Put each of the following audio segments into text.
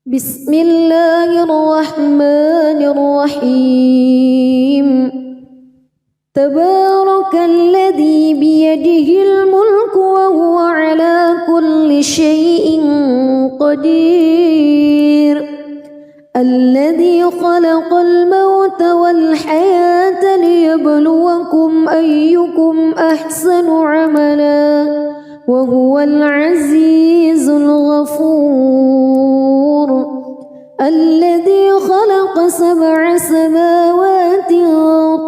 بسم الله الرحمن الرحيم تبارك الذي بيده الملك وهو على كل شيء قدير الذي خلق الموت والحياة ليبلوكم أيكم أحسن عملا وهو العزيز الغفور الذي خلق 7 سماوات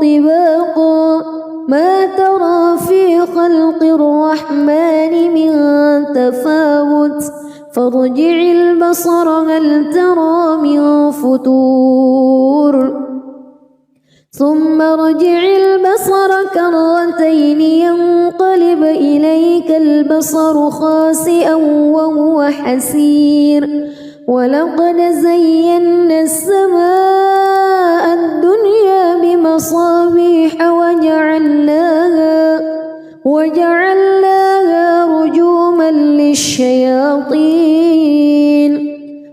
طباقا ما ترى في خلق الرحمن من تفاوت فارجع البصر هل ترى من فتور ثم ارجع البصر كرتين ينقلب إليك البصر خاسئا وهو حسير ولقد زينا السماء الدنيا بمصابيح وجعلناها رجوما للشياطين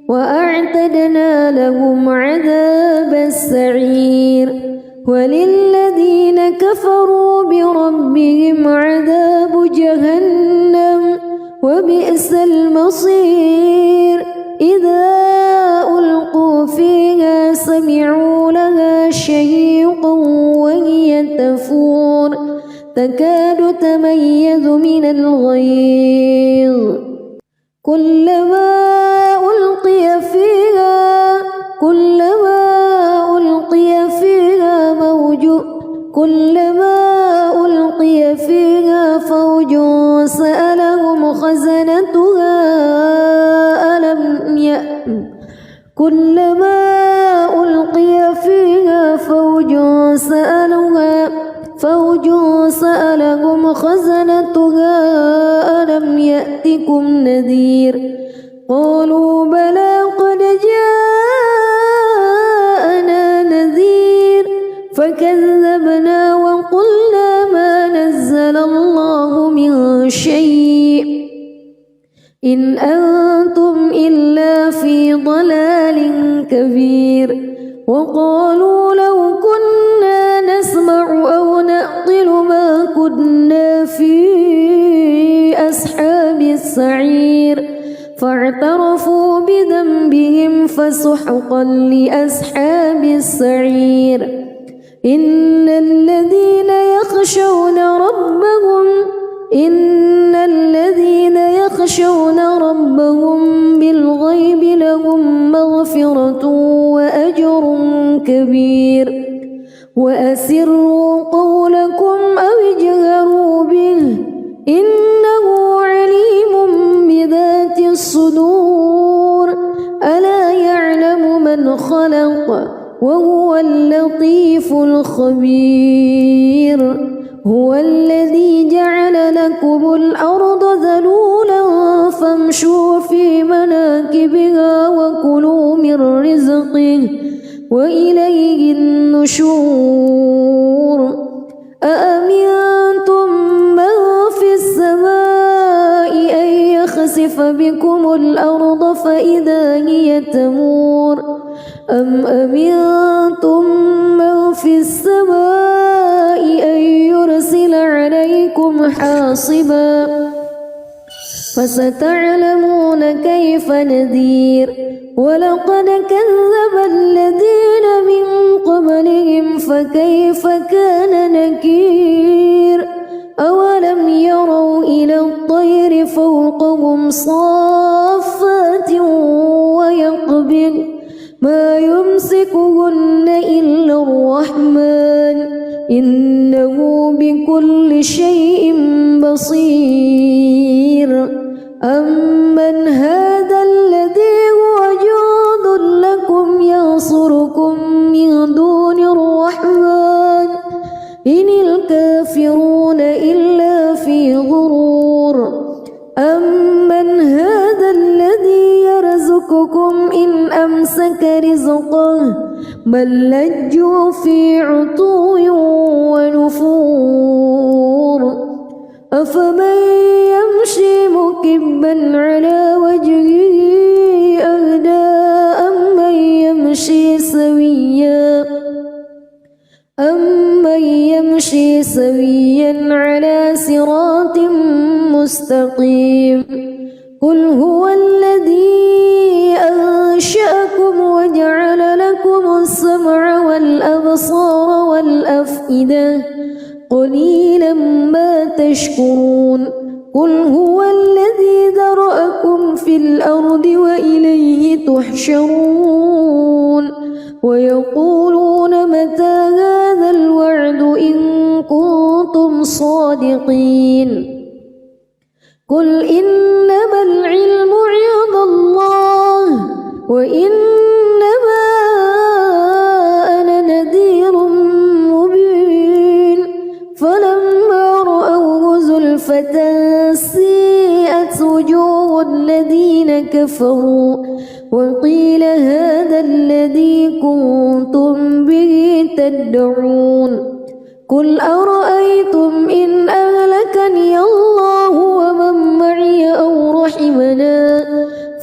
وأعتدنا لهم عذاب السعير وللذين كفروا بربهم عذاب جهنم وبئس المصير إذا ألقوا فيها سمعوا لها شهيقا وهي تفور تكاد تميز من الغيظ كلما ألقي فيها فوج سألهم خزنتها ألم يأتكم نذير قالوا بلى قد جاءنا نذير فكذبنا وقلنا ما نزل الله من شيء إن أنتم إلا في ضلال كبير وقالوا لو كنا نسمع أو نعقل ما كنا في أصحاب السعير فاعترفوا بذنبهم فسحقا لأصحاب السعير إن الذين يخشون ربهم بالغيب لهم مغفرة وأجر كبير وأسروا قولكم أو اجهروا به إنه عليم بذات الصدور ألا يعلم من خلق وهو اللطيف الخبير هو الذي جعل لكم الأرض ذلولا فامشوا في مناكبها وكلوا من رزقه وإليه النشور أأمنتم من في السماء أن يخسف بكم الأرض فإذا هي تمور أم أمنتم من في السماء أن يرسل عليكم حاصبا فستعلمون كيف نذير ولقد كذب الذين من قبلهم فكيف كان نكير أولم يروا إلى الطير فوقهم صافات ويقبض ما يمسكهن إلا الرحمن إنه بكل شيء بصير أمن هذا الذي هو جند لكم ينصركم من دون الرحمن إن الكافرون إلا في غرور أمن هذا الذي يرزقكم إن أمسك رزقه بل لجوا في عتو ونفور أفمن يمشي مكبا على وجهه أهدى سويا على صراط مستقيم قل هو الذي أنشأكم وجعل لكم السمع والأبصار والأفئدة قليلا ما تشكرون قل هو الذي ذرأكم في الأرض وإليه تحشرون ويقولون متى هذا الوعد إن كنتم صادقين قل إنما العلم عند الله وإنما أنا نذير مبين فلما رأوه زلفة سيئت وجوه الذين كفروا وقيل هذا الذي كنتم به تدعون قل أرأيتم إن أهلكني الله ومن معي أو رحمنا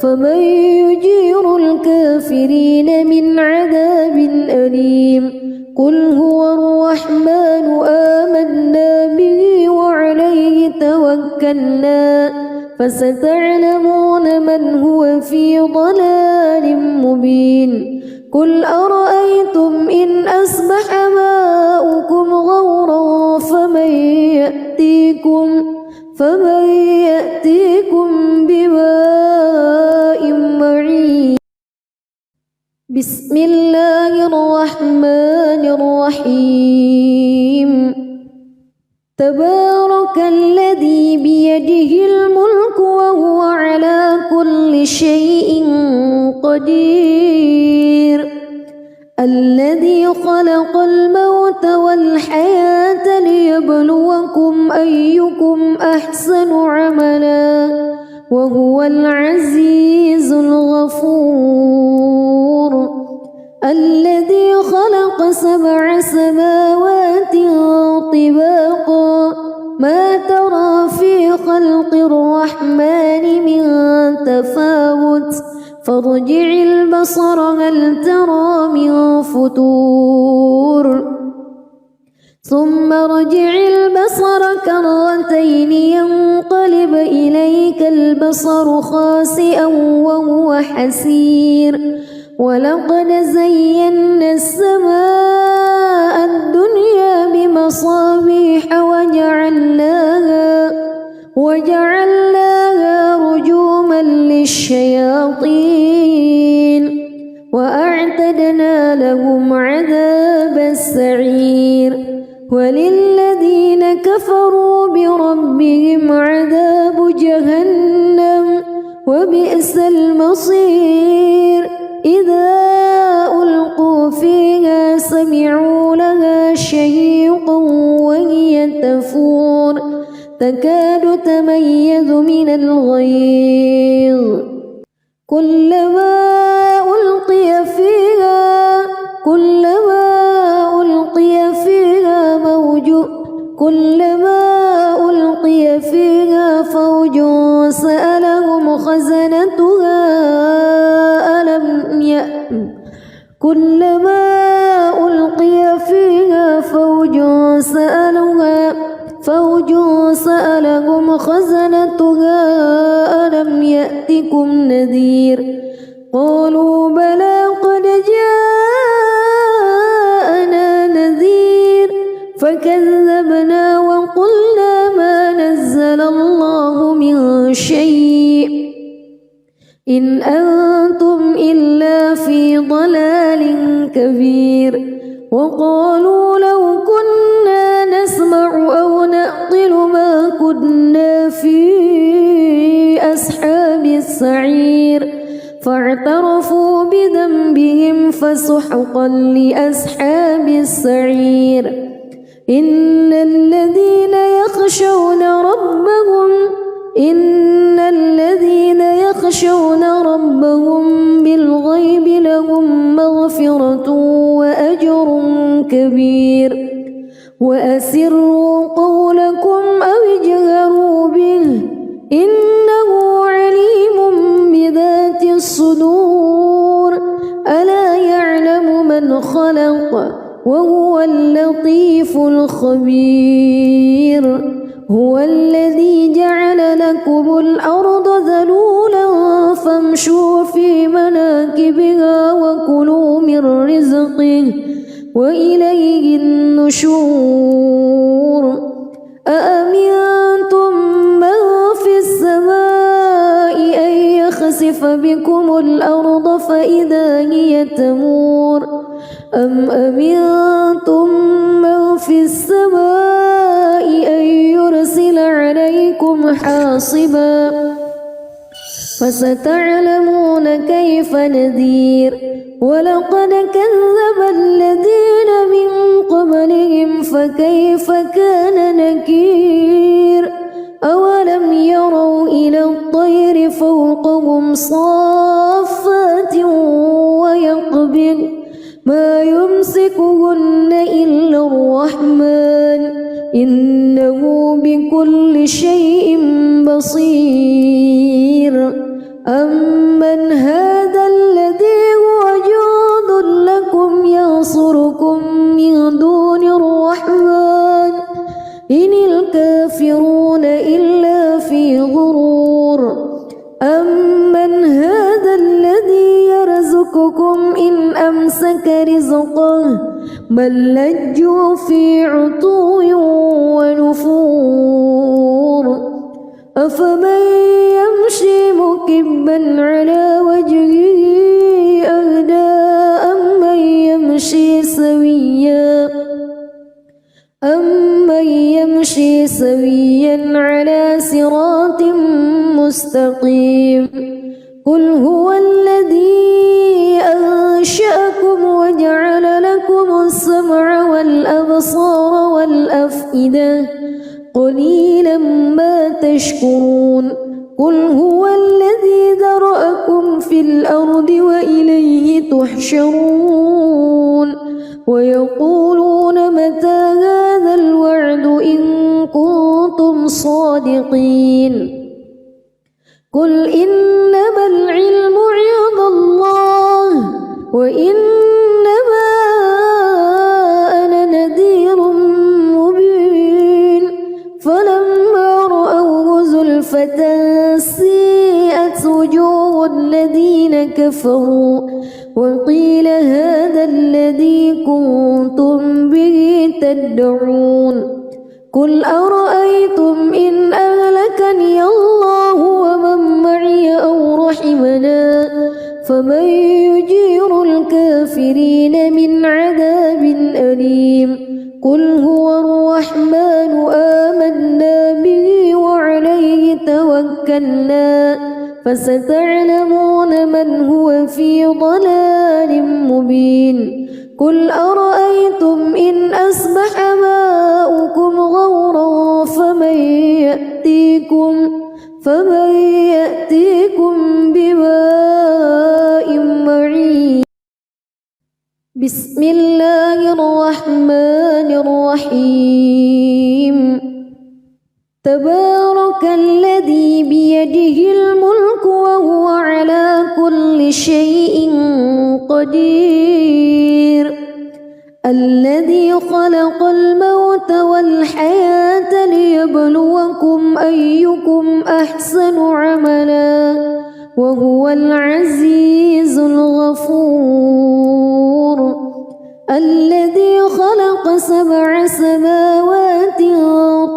فمن يجير الكافرين من عذاب أليم قل هو الرحمن آمنا به وعليه توكلنا فستعلمون من هو في ضلال مبين قل أرأيتم إن أصبح ماؤكم غورا فمن يأتيكم بماء معين بسم الله الرحمن الرحيم تبارك الذي بيده الملك وهو على كل شيء قدير الذي خلق الموت والحياة ليبلوكم أيكم أحسن عملا وهو العزيز الغفور الذي خلق 7 سماوات طباقا ما ترى في خلق الرحمن من تفاوت فارجع البصر هل ترى من فتور ثم ارجع البصر كرتين ينقلب إليك البصر خاسئا وهو حسير ولقد زينا السماء الدنيا بمصابيح وجعلناها رجوما للشياطين وأعتدنا لهم عذاب السعير وللذين كفروا بربهم عذاب جهنم وبئس المصير إذا ألقوا فيها سمعوا لها شهيقا وهي تفور تكاد تميز من الغيظ كلما ألقي فيها فوج سألهم خزنتها ألم يأتكم نذير قالوا بلى قد جاءنا نذير فكذبنا وقلنا ما نزل الله من شيء إن أنتم إلا في ضلال كبير وقالوا لو كنا نسمع أو نعقل ما كنا في أصحاب السعير فاعترفوا بذنبهم فسحقا لأصحاب السعير إن الذين يخشون ربهم بالغيب لهم مغفرة وأجر كبير وأسروا قولكم أو اجهروا به إنه عليم بذات الصدور ألا يعلم من خلق وهو اللطيف الخبير هو الذي جعل لكم الأرض ذلولا فامشوا في مناكبها وكلوا من رزقه وإليه النشور أأمنتم من في السماء أن يخسف بكم الأرض فإذا هي تمور أم أمنتم من في السماء أن يرسل عليكم حاصبا فستعلمون كيف نذير ولقد كذب الذين من قبلهم فكيف كان نكير أولم يروا إلى الطير فوقهم صافات ويقبض ما يمسكهن إلا الرحمن إنه بكل شيء بصير أمن هذا الذي هو جند لكم ينصركم من دون الرحمن إن الكافرون إلا في غرور أمن هذا الذي يرزقكم إن أمسك رزقه بل لجوا في عتو ونفور أفمن يمشي مكبا على وجهه أهدى أمن يمشي سويا على صراط مستقيم قل هو الذي أنشأكم وجعل لكم السمع والأبصار والأفئدة قليلا ما تشكرون قل هو الذي ذرأكم في الأرض وإليه تحشرون ويقولون متى هذا الوعد إن كنتم صادقين قل إنما العلم عند الله وإنما أنا نذير مبين فلما رأوه زلفة سيئت وجوه الذين كفروا وقيل هذا الذي كنتم به تدعون قل أرأيتم إن أهلكني الله ومن معي أو رحمنا فمن يجير الكافرين من عذاب أليم قل هو الرحمن آمنا به وعليه توكلنا فستعلمون من هو في ضلال مبين قل أرأيتم إن أصبح ماؤكم غورا فمن يأتيكم بماء معين بسم الله الرحمن الرحيم تبارك الذي بيده الملك وهو على كل شيء قدير الذي خلق الموت والحياة ليبلوكم أيكم أحسن عملا وهو العزيز الغفور الذي خلق 7 سماوات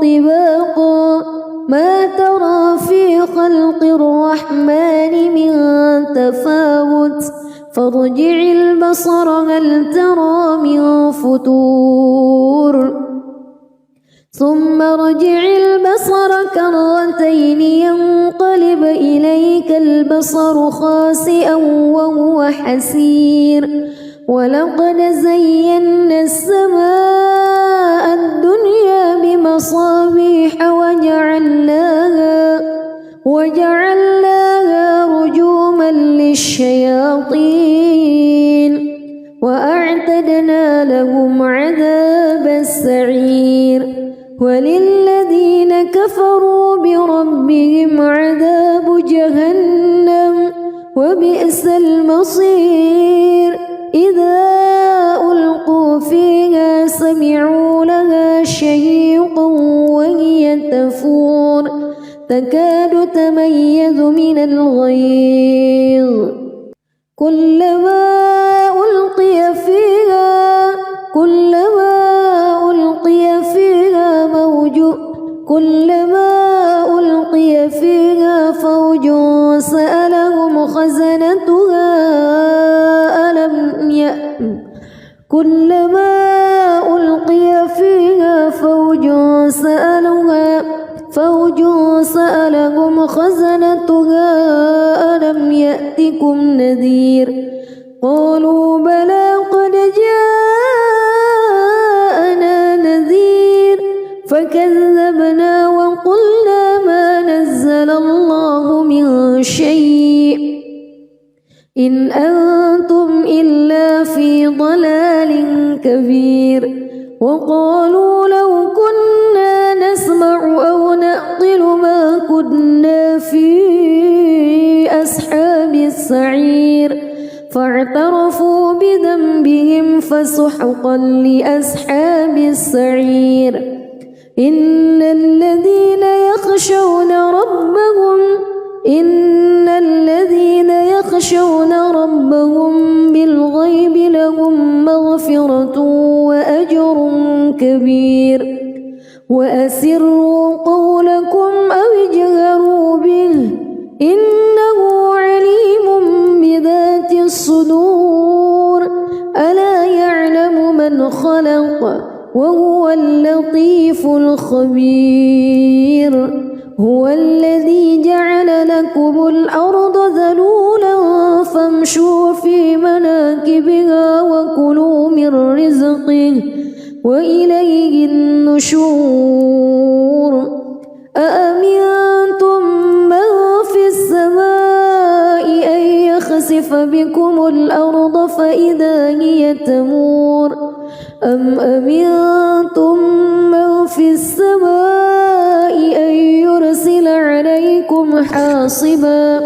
طباقا ما ترى في خلق الرحمن من تفاوت فارجع البصر هل ترى من فتور ثم ارجع البصر كرتين ينقلب إليك البصر خاسئا وهو حسير ولقد زينا السماء الدنيا بمصابيح وجعلناها رجوما للشياطين وأعتدنا لهم عذاب السعير وللذين كفروا بربهم عذاب جهنم وبئس المصير إذا ألقوا فيها كلما ألقي فيها فوج سألهم خزنتها ألم يأتكم نذير قالوا بلى قد جاءنا نذير فكذبنا وقلنا ما نزل الله من شيء إن أنتم إلا في ضلال كبير وقالوا لو كنا نسمع أو نعقل ما كنا في أصحاب السعير فاعترفوا بذنبهم فسحقا لأصحاب السعير إن الذين يخشون ربهم بالغيب لهم مغفرة وأجر كبير وأسروا قولكم أو اجهروا به إنه عليم بذات الصدور ألا يعلم من خلق وهو اللطيف الخبير هو الذي جعل لكم الأرض ذلولا فامشوا في مناكبها وكلوا من رزقه وإليه النشور أأمنتم من في السماء أن يخسف بكم الأرض فإذا هي تمور أم أمنتم من في السماء أن يرسل عليكم حاصبا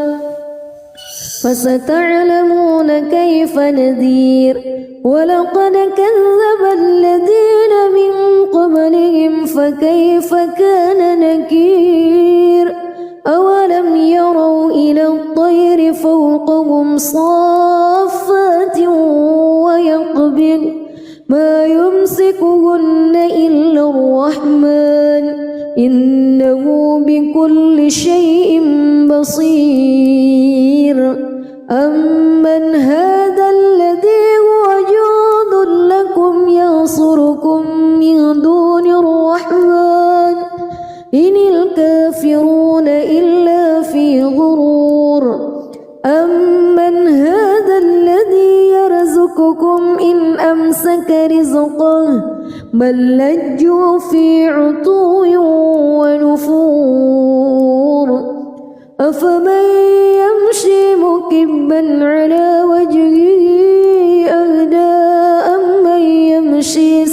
فستعلمون كيف نذير ولقد كذب الذين من قبلهم فكيف كان نكير أولم يروا إلى الطير فوقهم صافات ويقبض ما يمسكهن إلا الرحمن إنه بكل شيء بصير أمن هذا الذي هو جند لكم ينصركم من دون الرحمن إن الكافرون إلا في غرور أمن هذا الذي يرزقكم إن أمسك رزقه بل لجوا في عتو ونفور أفمن يمشي مكبا على وجهه أهدى أمن يمشي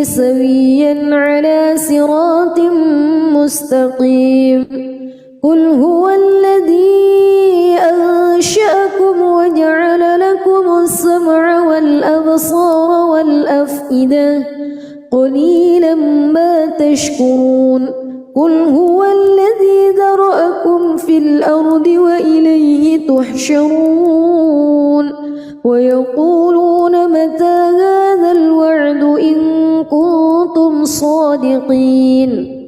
سويا على صراط مستقيم قل هو الذي أنشأكم وجعل لكم السمع والأبصار والأفئدة قليلا ما تشكرون قل هو الذي ذرأكم في الأرض وإليه تحشرون ويقولون متى هذا الوعد إن كنتم صادقين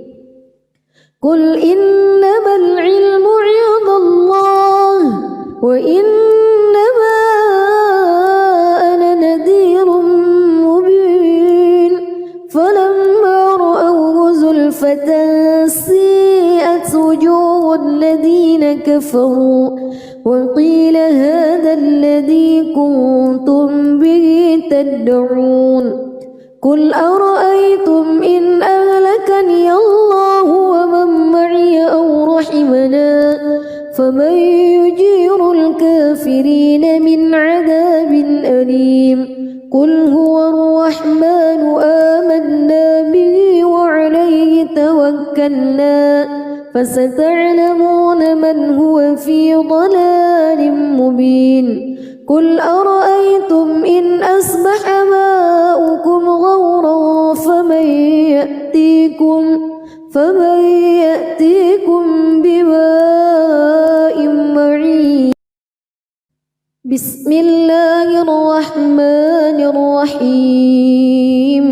قل إنما العلم عند الله وإنما أنا نذير مبين فلما رأوه زلفة سيئت وجوه الذين كفروا وقيل هذا الذي كنتم به تدعون قل أرأيتم إن أهلكني الله ومن معي أو رحمنا فمن يجير الكافرين من عذاب أليم قل هو الرحمن آمنا به وعليه توكلنا فستعلمون من هو في ضلال مبين قل أرأيتم إن أصبح ماؤكم غورا فمن يأتيكم بماء بسم الله الرحمن الرحيم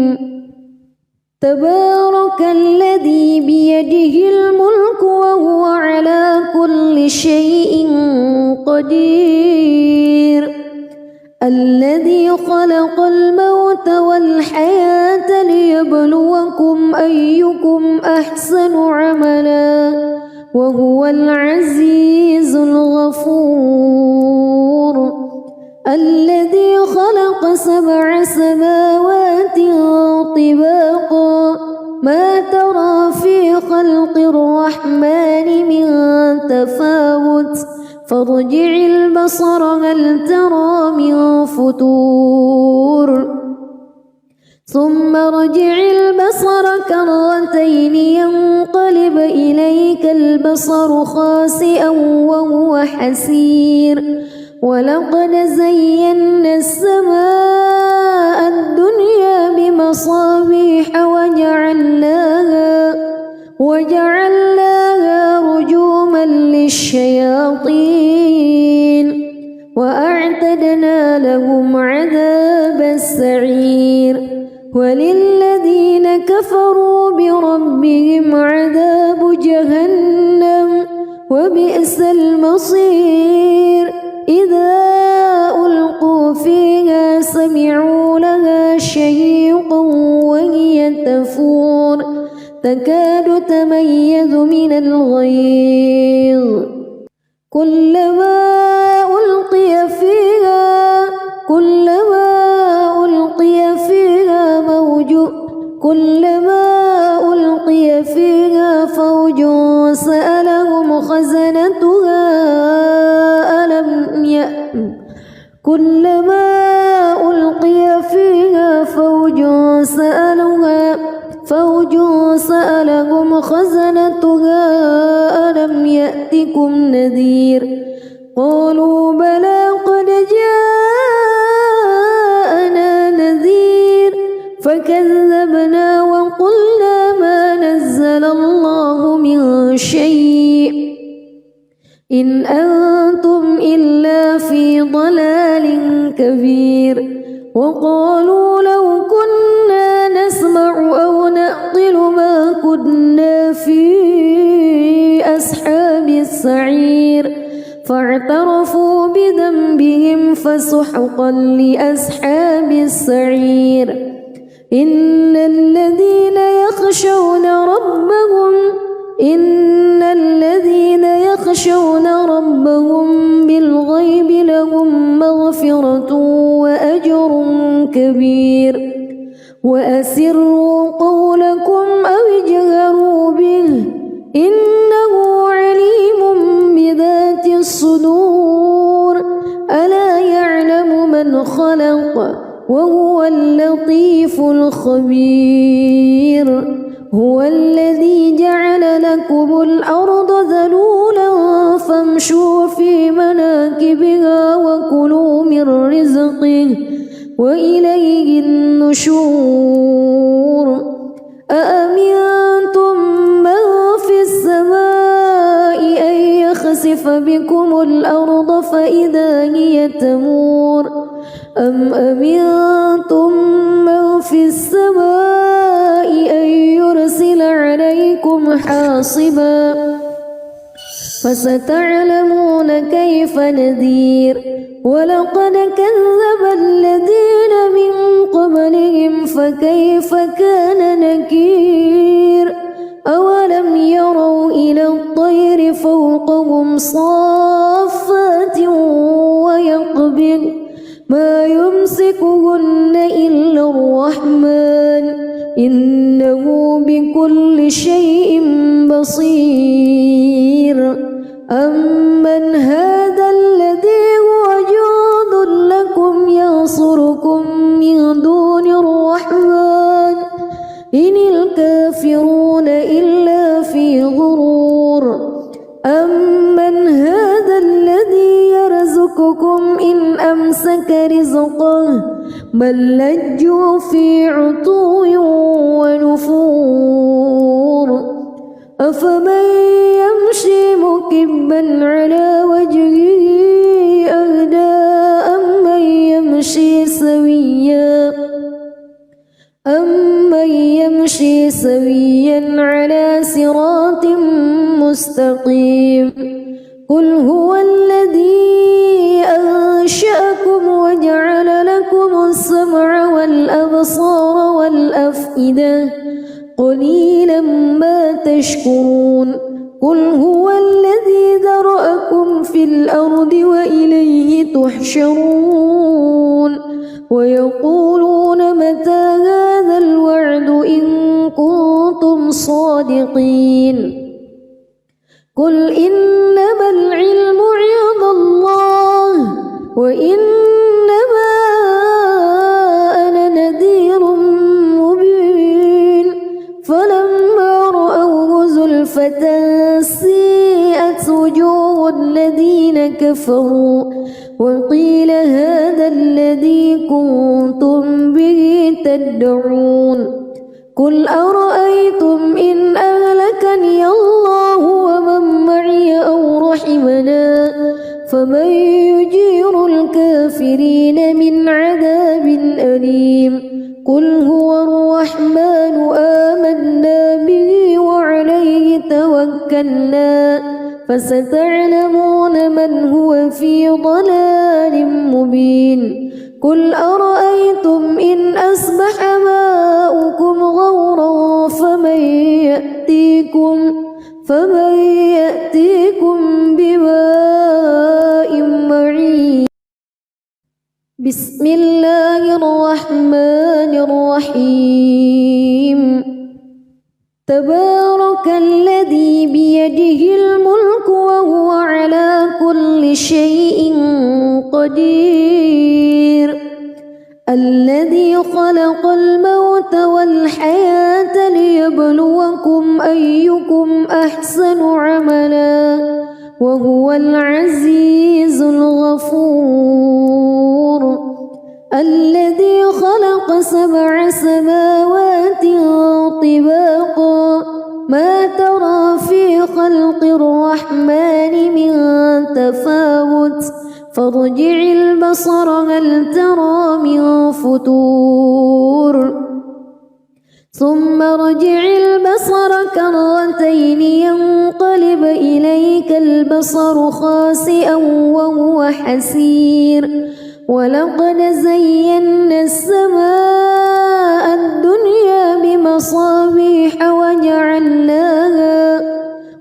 تبارك الذي بيده الملك وهو على كل شيء قدير الذي خلق الموت والحياة ليبلوكم أيكم أحسن عملا وهو العزيز الغفور الذي خلق 7 سماوات طباقا ما ترى في خلق الرحمن من تفاوت فارجع البصر هل ترى من فتور ثم ارجع البصر كرتين ينقلب إليك البصر خاسئا وهو حسير ولقد زينا السماء الدنيا بمصابيح وجعلناها رجوما للشياطين وأعتدنا لهم عذاب السعير وللذين كفروا بربهم عذاب جهنم وبئس المصير إذا ألقوا فيها سمعوا لها شهيقا وهي تفور تكاد تميز من الغيظ كلما ألقي فيها فوج سألهم خزنتها ألم يأتكم نذير قالوا بلى قد جاءنا نذير فكذبنا وقلنا ما نزل الله من شيء إن أنتم إلا في ضلال كبير وقالوا لو كنا نسمع أو نعقل ما كنا في أصحاب السعير فاعترفوا بذنبهم فسحقا لأصحاب السعير إن الذين يخشون ربهم بالغيب لهم مغفرة وأجر كبير وأسروا قولكم أو اجهروا به إنه عليم بذات الصدور ألا يعلم من خلق وهو اللطيف الخبير هو الذي جعل لكم الأرض ذلولا فامشوا في مناكبها وكلوا من رزقه وإليه النشور أأمنتم من في السماء أن يخسف بكم الأرض فإذا هي تمور أم أمنتم من في السماء أن يرسل عليكم حاصبا فستعلمون كيف نذير ولقد كذب الذين من قبلهم فكيف كان نكير أولم يروا إلى الطير فوقهم صافات ويقبض ما يمسكهن إلا الرحمن إنه بكل شيء بصير أمن هذا الذي هو جند لكم ينصركم من دون الرحمن إن الكافرون إلا في غرور أمن هذا الذي يرزقكم إن أمسك رزقه بل لجوا في عتو ونفور أفمن يمشي مكبا على وجهه أهدى مستقيم قل هو الذي أنشأكم وجعل لكم السمع والأبصار والأفئدة قليلا ما تشكرون قل هو الذي ذرأكم في الأرض وإليه تحشرون ويقولون متى هذا الوعد إن كنتم صادقين قل إنما العلم عند الله وإنما أنا نذير مبين فلما رأوه زلفة سيئت وجوه الذين كفروا وقيل هذا الذي كنتم به تدعون قل أرأيتم إن أهلكني الله ومن معي أو رحمنا فمن يجير الكافرين من عذاب أليم قل هو الرحمن آمنا به وعليه توكلنا فستعلمون من هو في ضلال مبين قل أرأيتم إن أصبح ماؤكم غورا فمن يأتيكم بماء معين بسم الله الرحمن الرحيم تبارك الذي بيده الملك وهو على كل شيء قدير الذي خلق الموت والحياة ليبلوكم أيكم أحسن عملا وهو العزيز الغفور الذي خلق 7 سماوات طباقا ما ترى في خلق الرحمن من تفاوت فارجع البصر هل ترى من فطور ثم ارجع البصر كرتين ينقلب إليك البصر خاسئا وهو حسير ولقد زينا السماء الدنيا بمصابيح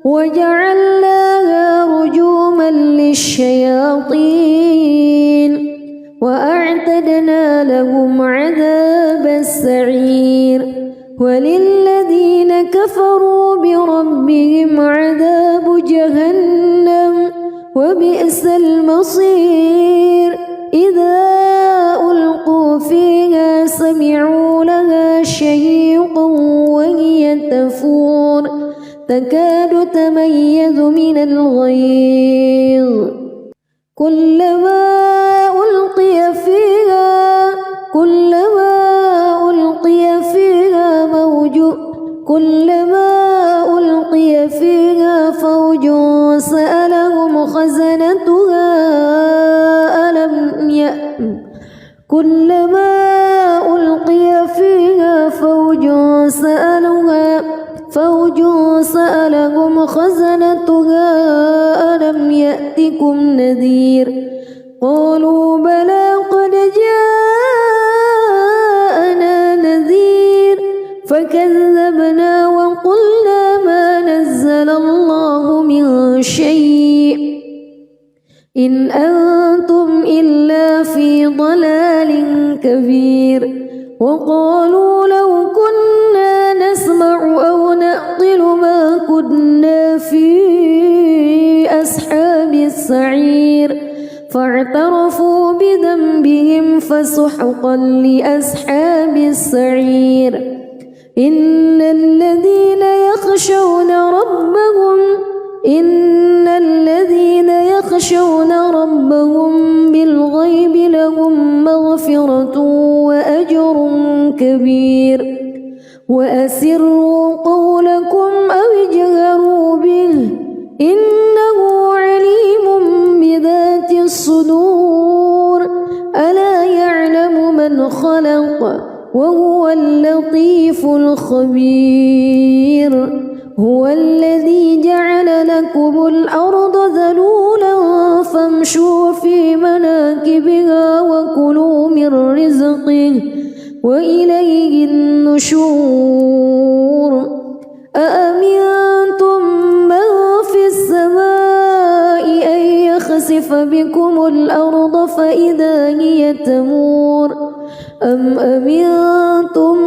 وجعلناها رجوما للشياطين وأعتدنا لهم عذاب السعير وللذين كفروا بربهم عذاب جهنم وبئس المصير إذا ألقوا فيها سمعوا لها شهيقا وهي تفور تكاد تميز من الغيظ كلما ألقي فيها فوج سألهم خزنتها كلما ألقي فيها فوج سألهم خزنتها ألم يأتكم نذير قالوا بلى قد جاءنا نذير فكذبنا وقلنا ما نزل الله من شيء إن أنتم إلا في ضلال كبير وقالوا لو كنا نسمع أو نعقل ما كنا في أصحاب السعير فاعترفوا بذنبهم فسحقا لأصحاب السعير إن الذين يخشون ربهم بالغيب لهم مغفرة وأجر كبير وأسروا قولكم أو اجهروا به إنه عليم بذات الصدور ألا يعلم من خلق وهو اللطيف الخبير هو الذي جعل رزقه وإليه النشور أأمنتم من في السماء أن يخسف بكم الأرض فإذا هي تمور أم أمنتم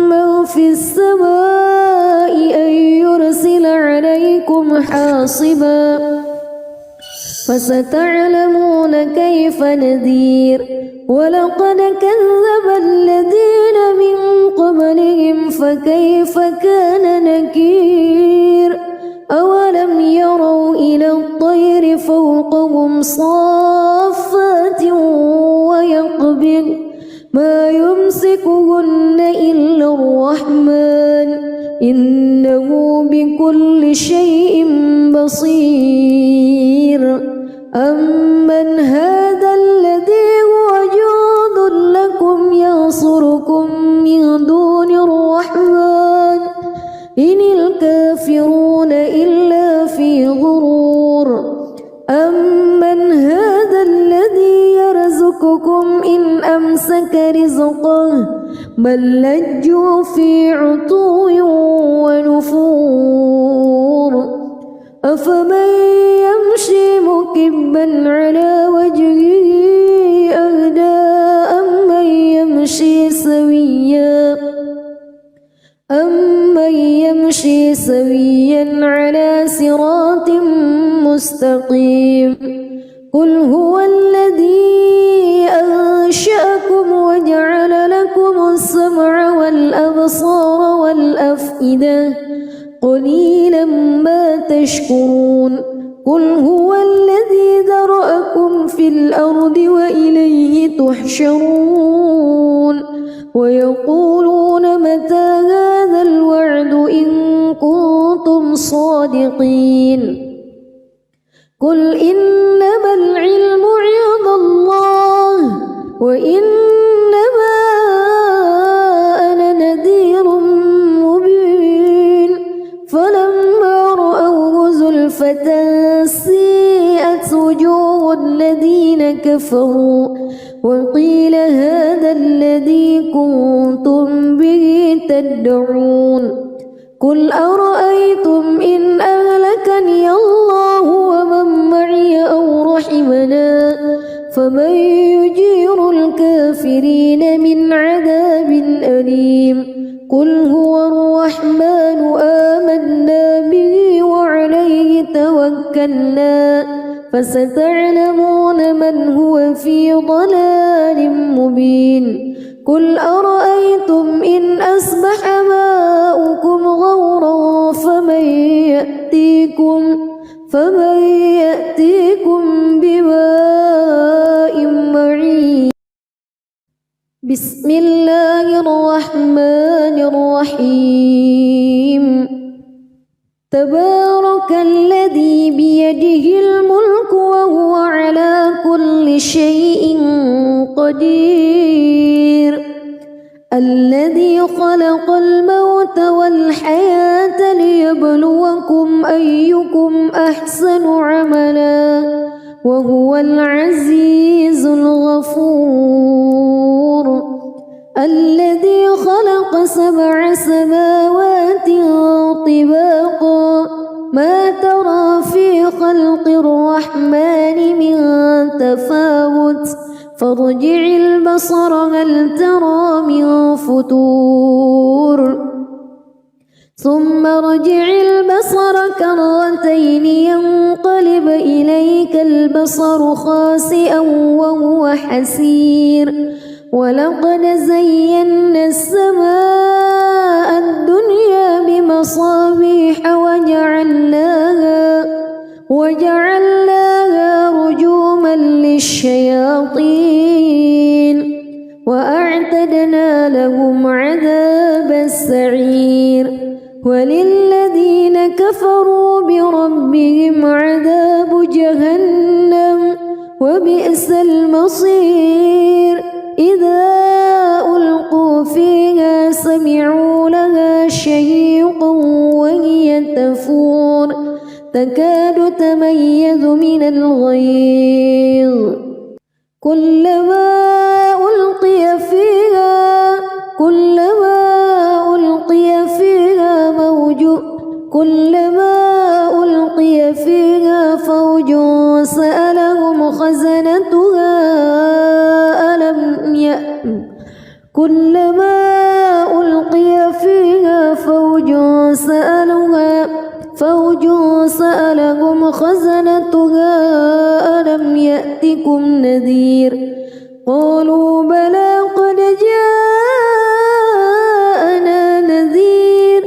من في السماء أن يرسل عليكم حاصبا فستعلمون كيف نذير ولقد كذب الذين من قبلهم فكيف كان نكير أولم يروا إلى الطير فوقهم صافات ويقبض ما يمسكهن إلا الرحمن إنه بكل شيء بصير أمن هذا الذي هو جند لكم ينصركم من دون الرحمن إن الكافرون إلا في غرور أمن هذا الذي يرزقكم إن أمسك رزقه بل لجوا في عتو ونفور أفمن يمشي مكبا على وجهه أهدى أمن يمشي سويا على صراط مستقيم قل هو الذي أنشأكم وجعل لكم السمع والأبصار والأفئدة قليلا ما تشكرون قل هو الذي ذرأكم في الأرض وإليه تحشرون ويقولون متى هذا الوعد إن كنتم صادقين قل إنما العلم عند الله وإنما أنا نذير مبين فلما رأوه زلفة سيئت وجوه الذين كفروا وقيل هذا الذي كنتم به تدعون قل أرأيتم إن أهلكني الله ومن معي أو رحمنا فمن يجير الكافرين من عذاب أليم قل هو الرحمن آمنا به وعليه توكلنا فستعلمون من هو في ضلال مبين قل أرأيتم إن أصبح ماؤكم غورا فمن يأتيكم بماء معين بسم الله الرحمن الرحيم تبارك الذي بيده الملك وهو على كل شيء قدير الذي خلق الموت والحياة ليبلوكم أيكم أحسن عملا وهو العزيز الغفور الذي خلق 7 سماوات طباقا ما ترى في خلق الرحمن من تفاوت فارجع البصر هل ترى من فتور ثم ارجع البصر كرتين ينقلب إليك البصر خاسئا وهو حسير ولقد زينا السماء الدنيا بمصابيح وجعلناها رجوما للشياطين وأعتدنا لهم عذاب السعير وللذين كفروا بربهم عذاب جهنم وبئس المصير إذا ألقوا فيها سمعوا لها شهيقا وهي تفور تكاد تميز من الغيظ كلما ألقي فيها كلما ألقي فيها فوج سألهم خزنتها كلما ألقي فيها فوج سألهم خزنتها ألم يأتكم نذير قالوا بلى قد جاءنا نذير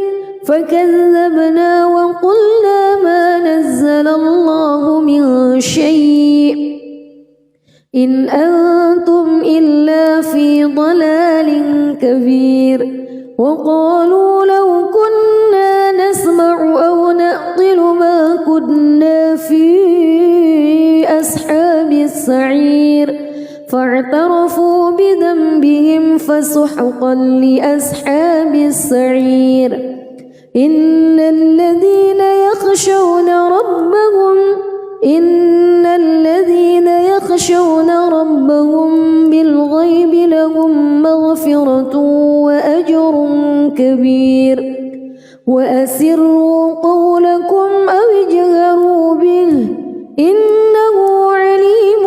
فكذبنا وقلنا ما نزل الله من شيء إن أنتم إلا في ضلال كبير وقالوا لو كنا نسمع أو نعقل ما كنا في أصحاب السعير فاعترفوا بذنبهم فسحقا لأصحاب السعير إن الذين يخشون ربهم بالغيب لهم مغفرة وأجر كبير وأسروا قولكم أو اجهروا به إنه عليم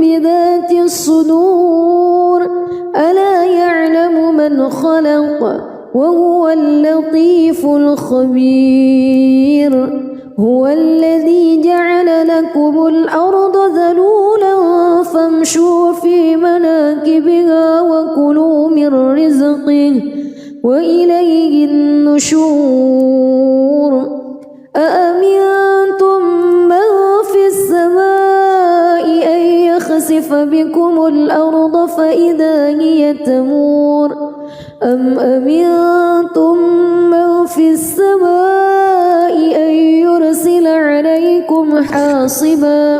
بذات الصدور ألا يعلم من خلق وهو اللطيف الخبير هو الذي جعل لكم الأرض ذلولا فامشوا في مناكبها وكلوا من رزقه وإليه النشور أأمنتم من في السماء أن يخسف بكم الأرض فإذا هي تمور أم أمنتم من في السماء أن يرسل عليكم حاصبا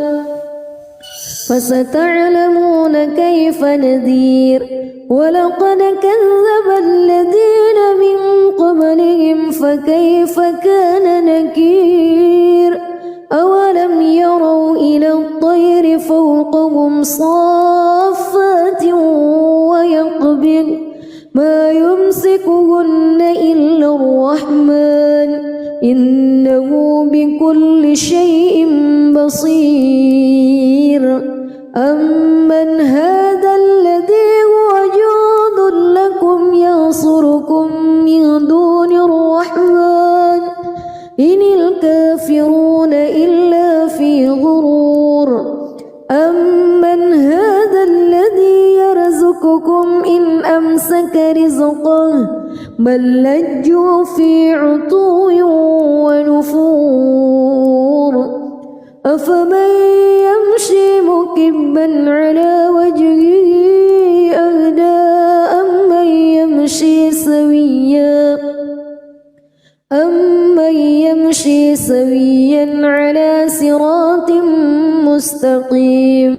فستعلمون كيف نذير ولقد كذب الذين من قبلهم فكيف كان نكير أولم يروا إلى الطير فوقهم صافات ويقبض ما يمسكهن إلا الرحمن إنه بكل شيء بصير أمن هذا الذي هو جند لكم ينصركم من دون الرحمن إن الكافرون إلا في غرور أمن هذا الذي يرزقكم إن أمسك رزقه بل لجوا في عتو ونفور أفمن يمشي مكبا على وجهه أهدى أمن يمشي سويا على صراط مستقيم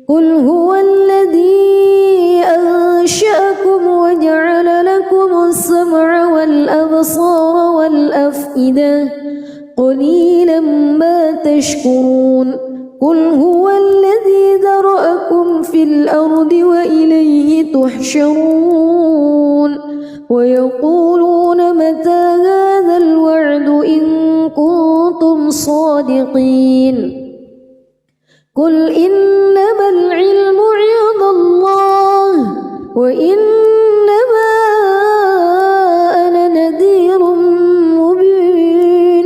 قل هو الذي أنشأكم وجعل لكم السمع والأبصار والأفئدة قليلا ما تشكرون قل هو الذي ذرأكم في الأرض وإليه تحشرون ويقولون متى هذا الوعد إن كنتم صادقين قل إنما العلم عند الله وإنما أنا نذير مبين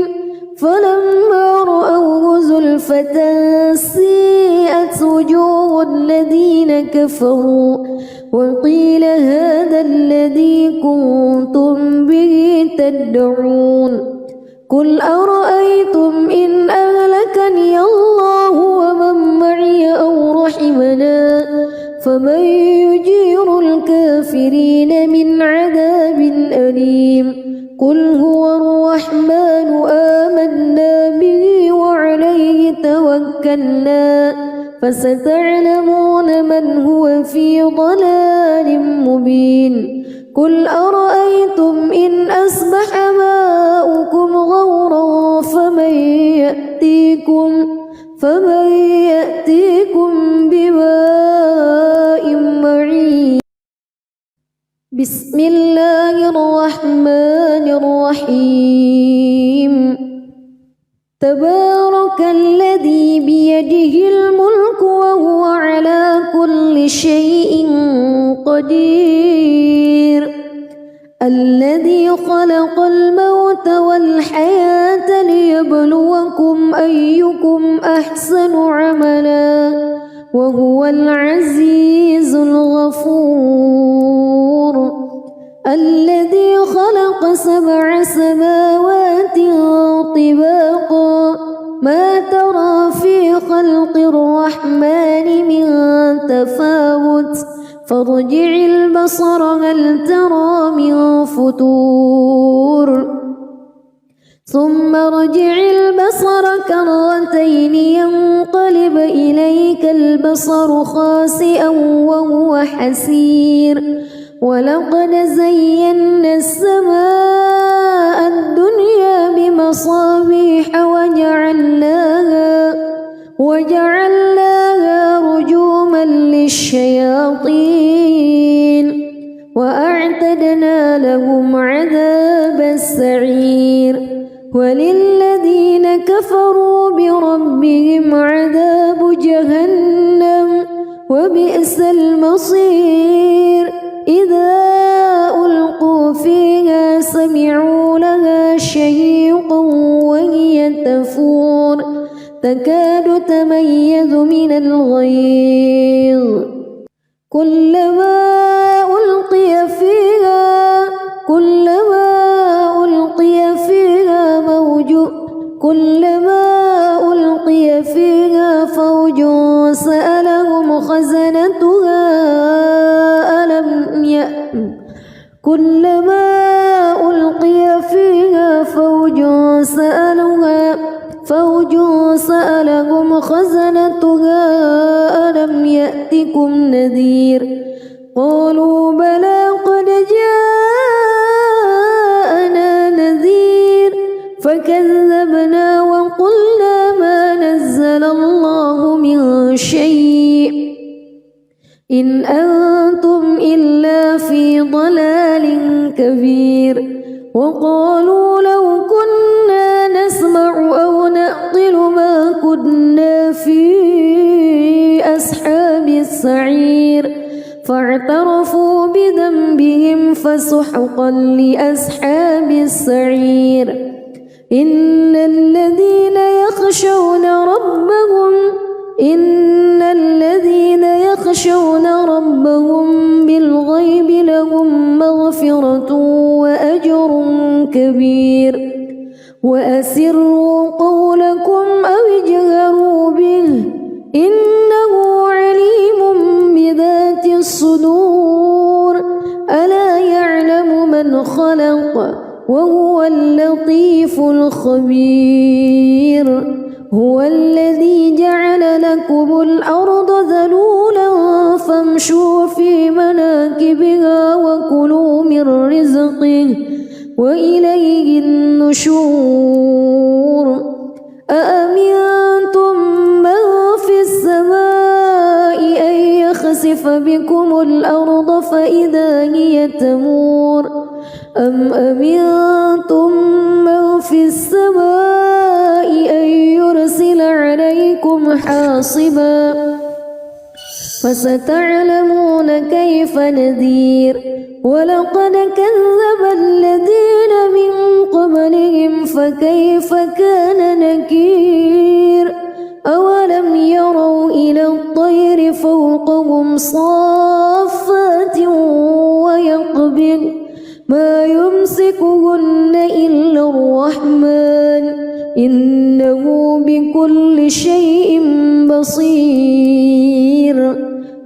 فلما رأوه زلفة سيئت وجوه الذين كفروا وقيل هذا الذي كنتم به تدعون قل أرأيتم إن أهلكني الله ومن معي أو رحمنا فمن يجير الكافرين من عذاب أليم قل هو الرحمن آمنا به وعليه توكلنا فستعلمون من هو في ضلال مبين قل أرأيتم إن أصبح ماؤكم غورا فمن يأتيكم بماء معين بسم الله الرحمن الرحيم تبارك الذي بيده الملك وهو على كل شيء قدير الذي خلق الموت والحياة ليبلوكم أيكم أحسن عملا وهو العزيز الغفور الذي خلق 7 سماوات طباقا ما ترى في خلق الرحمن من تفاوت فارجع البصر هل ترى من فتور ثم ارجع البصر كرتين ينقلب إليك البصر خاسئا وهو حسير ولقد زينا السماء الدنيا بمصابيح وجعلناها رجوما للشياطين وأعتدنا لهم عذاب السعير وللذين كفروا بربهم عذاب جهنم وبئس المصير إذا ألقوا فيها سمعوا لها شهيقا وهي تفور تكاد تميز من الغيظ كلما ألقي فيها فوج سألهم خزنتها ألم يأتكم نذير قالوا بلى قد جاءنا نذير فكذبنا وقلنا ما نزل الله من شيء إن أنتم إلا في ضلال كبير وقالوا لو كنا نسمع أو نعقل ما كنا في أصحاب السعير فاعترفوا بذنبهم فسحقا لأصحاب السعير إن الذين يخشون ربهم بالغيب لهم مغفرة وأجر كبير وأسروا قولكم أو اجهروا به إنه عليم بذات الصدور ألا يعلم من خلق وهو اللطيف الخبير هو الذي جعل لكم الأرض ذلولا فامشوا في مناكبها وكلوا من رزقه وإليه النشور أأمنتم من في السماء أن يخسف بكم الأرض فإذا هي تمور أم أمنتم من في السماء أن يرسل عليكم حاصبا فستعلمون كيف نذير ولقد كذب الذين من قبلهم فكيف كان نكير أولم يروا إلى الطير فوقهم صافات ويقبض ما يمسكهن إلا الرحمن إنه بكل شيء بصير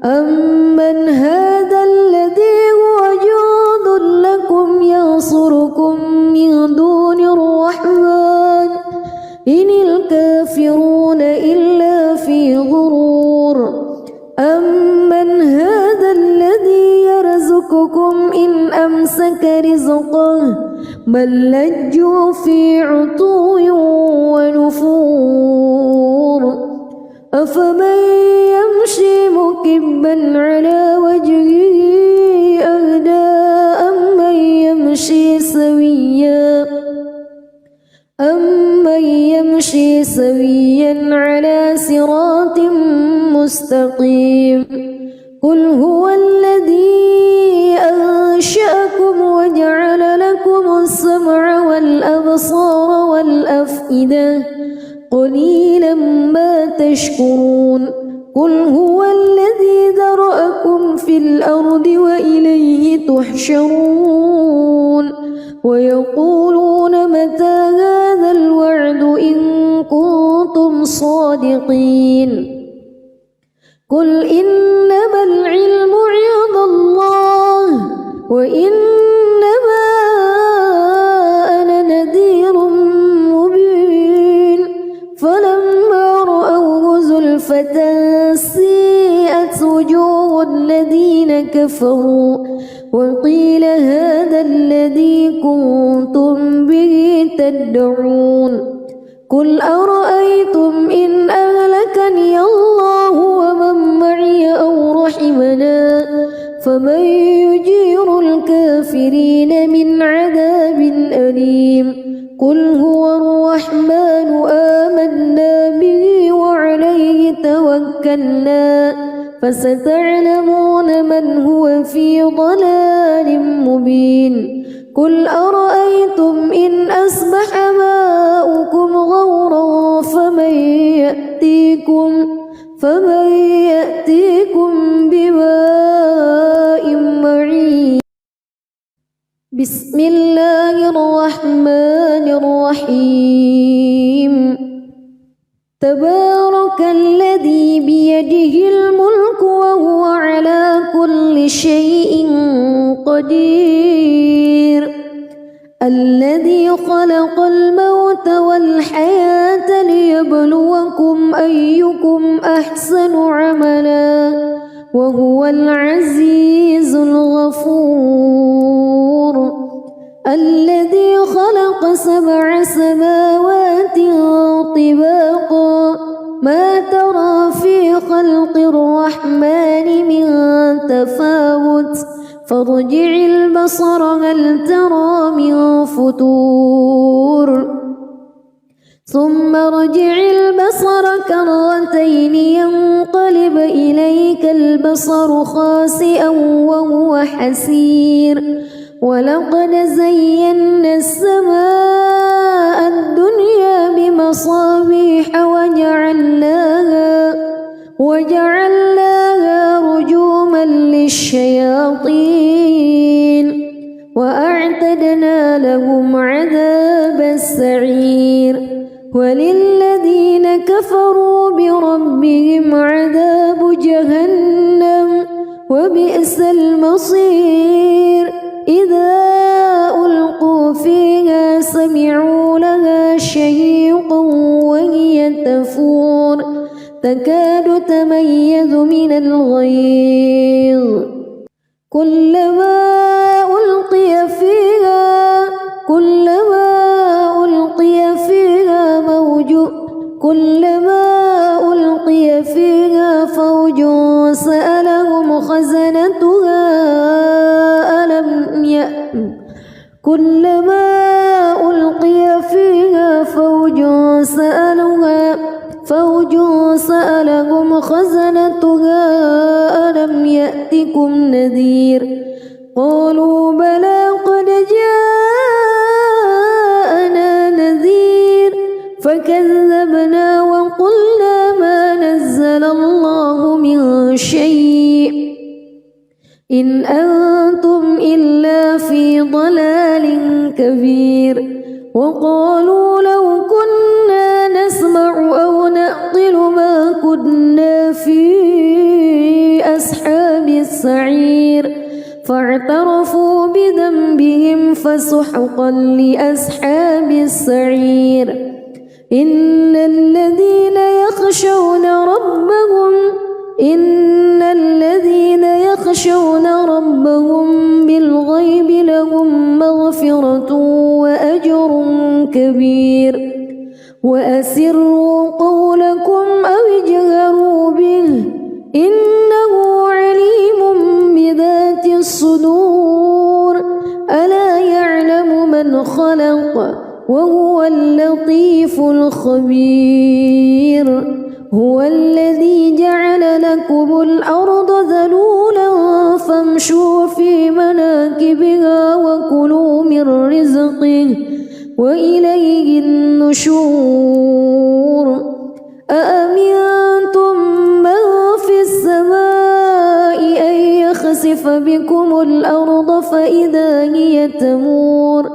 أمن هذا الذي هو جند لكم ينصركم من دون الرحمن إن الكافرون إلا في غرور أمن هذا الذي يرزقكم إن أمسك رزقه بل لجوا في عتو ونفور أفمن يمشي مكبا على وجهه أهدى أم سويا على صراط مستقيم قل هو الذي أنشأكم وجعل لكم السمع والأبصار والأفئدة قليلا ما تشكرون قل هو الذي ذرأكم في الأرض وإليه تحشرون ويقولون متى هذا الوعد إن كنتم صادقين قل إنما العلم عند الله وإنما أنا نذير مبين فلما رأوه زلفة سيئت وجوه الذين كفروا وقيل هذا الذي كنتم به تدعون قل أرأيتم إن أهلكني الله ومن معي أو رحمنا فمن يجير الكافرين من عذاب أليم قل هو الرحمن آمنا به وعليه توكلنا فستعلمون من هو في ضلال مبين قل أرأيتم إن أصبح ماؤكم غورا فمن يأتيكم بماء معين بسم الله الرحمن الرحيم تبارك الذي بيده الملك وهو على كل شيء قدير الذي خلق الموت والحياة ليبلوكم أيكم أحسن عملا وهو العزيز الغفور الذي خلق 7 سماوات طباقا ما ترى في خلق الرحمن من تفاوت فارجع البصر هل ترى من فطور ثم ارجع البصر كرتين ينقلب إليك البصر خاسئا وهو حسير ولقد زينا السماء الدنيا بمصابيح وجعلناها رجوما للشياطين وأعتدنا لهم عذاب السعير وللذين كفروا بربهم عذاب جهنم وبئس المصير إذا ألقوا فيها سمعوا لها شهيقا وهي تفور تكاد تميز من الغيظ كلما ألقي فيها فوج سألهم خزنتها كلما ألقي فيها فوج سألهم خزنتها ألم يأتكم نذير قالوا بلى قد جاءنا نذير فكذبنا وقلنا ما نزل الله من شيء إن أنتم إلا في ضلال كبير وقالوا لو كنا نسمع أو نعقل ما كنا في أصحاب السعير فاعترفوا بذنبهم فسحقا لأصحاب السعير إن الذين يخشون ربهم بالغيب لهم مغفرة وأجر كبير وأسروا قولكم أو اجهروا به إنه عليم بذات الصدور ألا يعلم من خلق وهو اللطيف الخبير الذي جعل لكم الأرض ذلولا فامشوا في مناكبها وكلوا من رزقه وإليه النشور أأمنتم من في السماء أن يخسف بكم الأرض فإذا هي تمور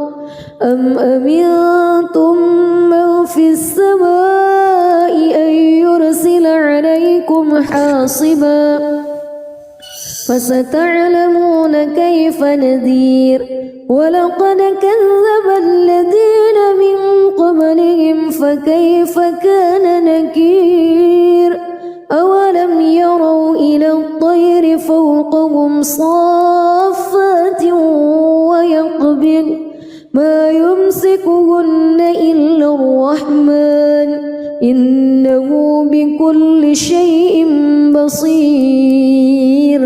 أم أمنتم من في السماء أن يرسل عليكم حاصبا فستعلمون كيف نذير ولقد كذب الذين من قبلهم فكيف كان نكير أولم يروا إلى الطير فوقهم صافات ويقبض ما يمسكهن إلا الرحمن إنه بكل شيء بصير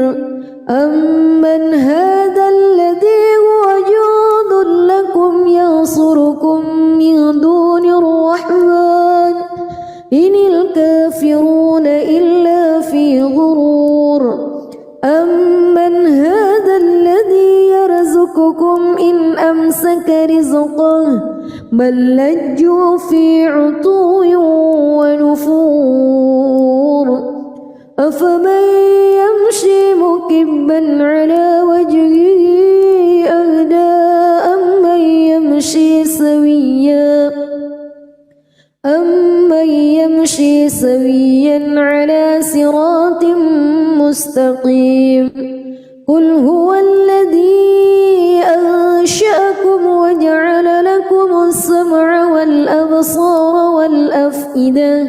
أمن هذا الذي هو جند لكم ينصركم من دون الرحمن إن الكافرون إلا في غرور أمن هذا الذي يرزقكم إن أمسك رزقه بل لجوا في عتو ونفور أفمن يمشي مكبا على وجهه أهدى أمن يمشي سويا على صراط مستقيم قل هو الذي أنشأكم وجعل لكم السمع والأبصار والأفئدة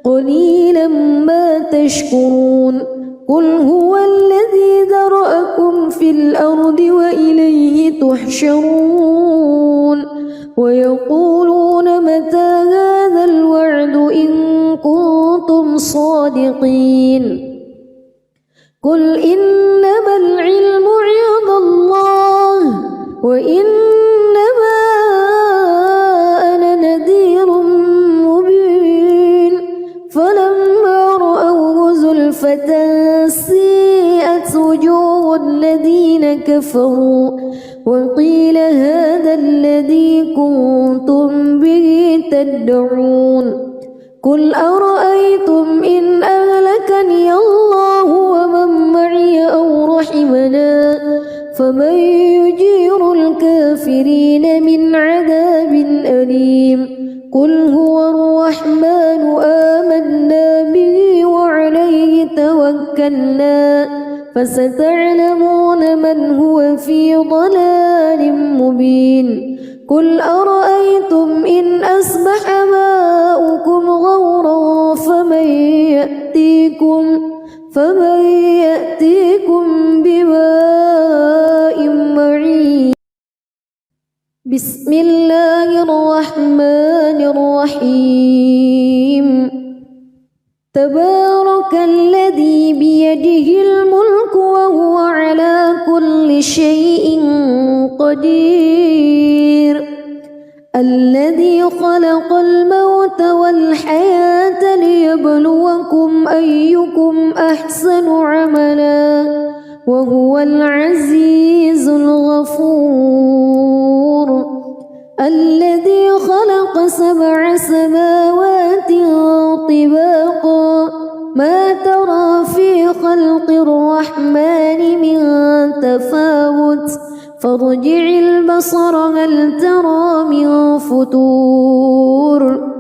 قليلا ما تشكرون قل هو الذي ذرأكم في الأرض وإليه تحشرون ويقولون متى هذا الوعد إن كنتم صادقين قل إنما العلم عند الله وإنما أنا نذير مبين فلما رأوه زلفة سيئت وجوه الذين كفروا وقيل هذا الذي كنتم به تدعون قل أرأيتم إن أهلكني الله ومن معي أو رحمنا فمن يجير الكافرين من عذاب أليم قل هو الرحمن آمنا به وعليه توكلنا فستعلمون من هو في ضلال مبين قل أرأيتم إن أصبح ماؤكم غورا فمن يأتيكم بماء معين بسم الله الرحمن الرحيم تبارك الذي بيده الملك وهو على كل شيء قدير الذي خلق الموت والحياة ليبلوكم أيكم أحسن عملا وهو العزيز الغفور الذي خلق 7 سماوات طباقا ما ترى في خلق الرحمن من تفاوت فارجع البصر هل ترى من فتور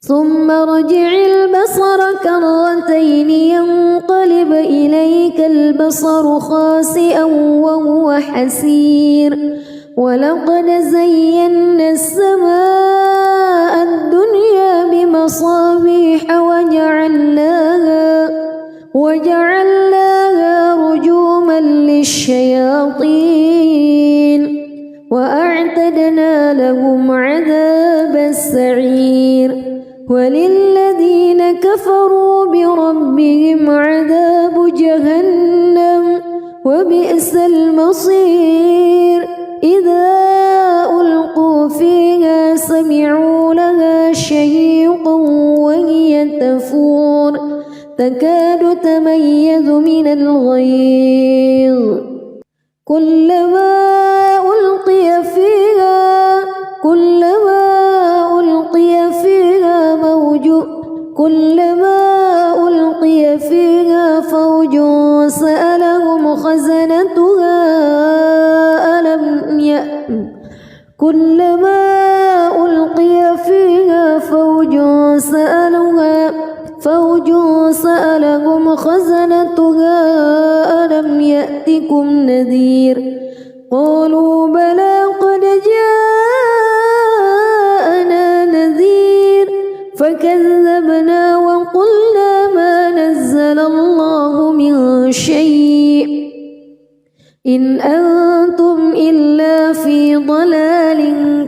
ثم ارجع البصر كرتين ينقلب إليك البصر خاسئا وهو حسير ولقد زينا السماء الدنيا بمصابيح وجعلناها رجوما للشياطين وأعتدنا لهم عذاب السعير وللذين كفروا بربهم عذاب جهنم وبئس المصير إذا ألقوا فيها سمعوا لها شهيقا وهي تفور كفور تكاد تميز من الغيظ كلما ألقي فيها فوج سألهم خزنتها ألم يأتكم نذير قالوا بلى قد جاءنا نذير فكذبنا وقلنا ما نزل الله من شيء إن أنتم إلا في ضلال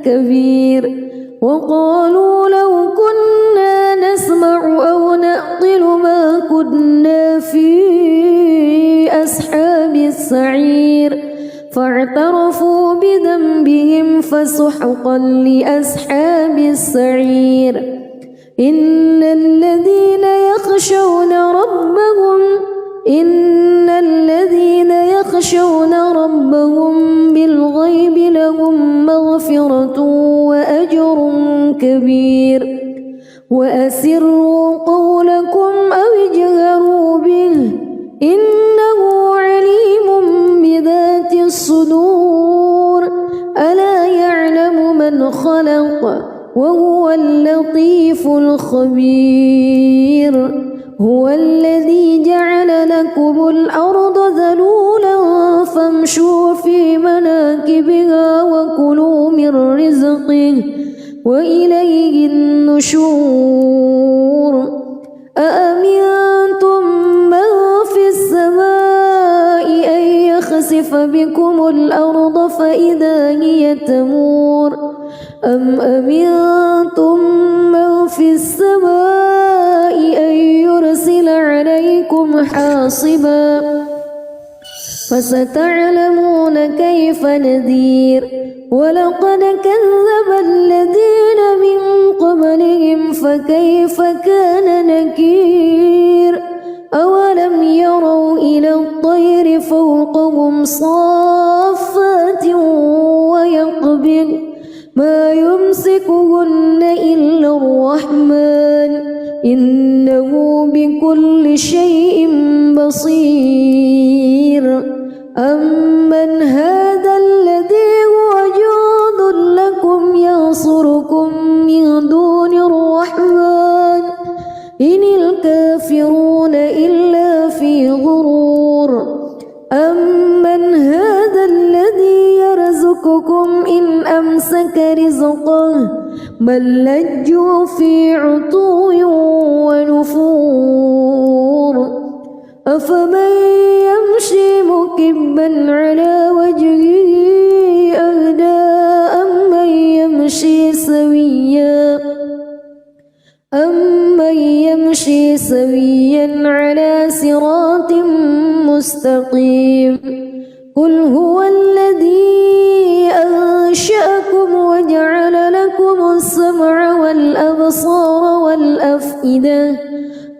كبير وقالوا لو كنا نسمع أو نعقل ما كنا في أصحاب السعير فاعترفوا بذنبهم فسحقا لأصحاب السعير إن الذين يخشون ربهم بالغيب لهم مغفرة وأجر كبير وأسروا قولكم أو اجهروا به إنه عليم بذات الصدور ألا يعلم من خلق وهو اللطيف الخبير هو الذي جعل لكم الأرض ذلولا فامشوا في مناكبها وكلوا من رزقه وإليه النشور أأمنتم من في السماء أن يخسف بكم الأرض فإذا هي تمور أم أمنتم من في السماء أن يرسل عليكم حاصبا فستعلمون كيف نذير ولقد كذب الذين من قبلهم فكيف كان نكير أولم يروا إلى الطير فوقهم صافات ويقبض ما يمسكهن إلا الرحمن إنه بكل شيء بصير أمن هذا الذي هو جند لكم ينصركم من دون الرحمن إن الكافرون إلا في غرور أمن هذا الذي يرزقكم إن أمسك رزقه بل لجوا في عتو ونفور أفمن يمشي مكبا على وجهه أهدى أمن يمشي سويا على صراط مستقيم قل هو الذي أنشأكم وجعل لكم السمع والأبصار والأفئدة